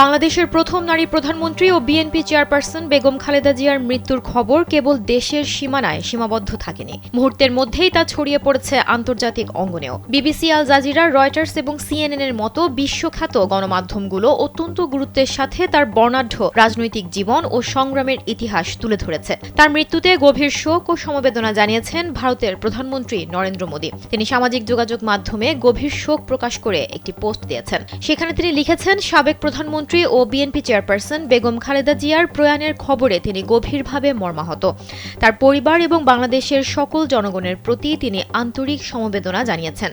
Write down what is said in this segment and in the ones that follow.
বাংলাদেশের প্রথম নারী প্রধানমন্ত্রী ও বিএনপি চেয়ারপারসন বেগম খালেদা জিয়ার মৃত্যুর খবর কেবল দেশের সীমানায় সীমাবদ্ধ থাকেনি, মুহূর্তের মধ্যেই তা ছড়িয়ে পড়েছে আন্তর্জাতিক অঙ্গনেও। বিবিসি, আল জাজিরা, রয়টার্স এবং সিএনএন এর মতো বিশ্বখ্যাত গণমাধ্যমগুলো অত্যন্ত গুরুত্বের সাথে তার বর্ণাঢ্য রাজনৈতিক জীবন ও সংগ্রামের ইতিহাস তুলে ধরেছে। তার মৃত্যুতে গভীর শোক ও সমবেদনা জানিয়েছেন ভারতের প্রধানমন্ত্রী নরেন্দ্র মোদী। তিনি সামাজিক যোগাযোগ মাধ্যমে গভীর শোক প্রকাশ করে একটি পোস্ট দিয়েছেন। সেখানে তিনি লিখেছেন, সাবেক প্রধানমন্ত্রী ও বিএনপি চেয়ারপারসন বেগম খালেদা জিয়ার প্রয়াণের খবরে তিনি গভীরভাবে মর্মাহত। তার পরিবার এবং বাংলাদেশের সকল জনগণের প্রতি তিনি আন্তরিক সমবেদনা জানিয়েছেন।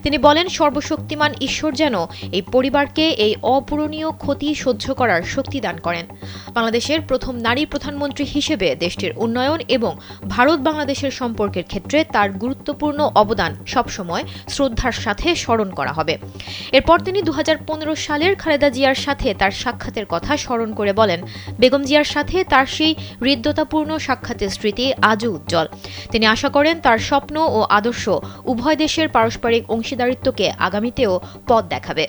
তিনি বলেন, সর্বশক্তিমান ঈশ্বর যেন এই পরিবারকে এই অপূরণীয় ক্ষতি সহ্য করার শক্তি দান করেন। বাংলাদেশের প্রথম নারী প্রধানমন্ত্রী হিসেবে দেশটির উন্নয়ন এবং ভারত বাংলাদেশের সম্পর্কের ক্ষেত্রে তার গুরুত্বপূর্ণ অবদান সবসময় শ্রদ্ধার সাথে স্মরণ করা হবে। এরপর তিনি 2015 সালের খালেদা জিয়ার সাথে তার সাক্ষাতের কথা স্মরণ করে বলেন, বেগম জিয়ার সাথে তার সেই হৃদ্যতাপূর্ণ সাক্ষাতের স্মৃতি আজও উজ্জ্বল। তিনি আশা করেন তার স্বপ্ন ও আদর্শ উভয় দেশের পারস্পরিক অংশীদারিত্বকে আগামীতেও পথ দেখাবে।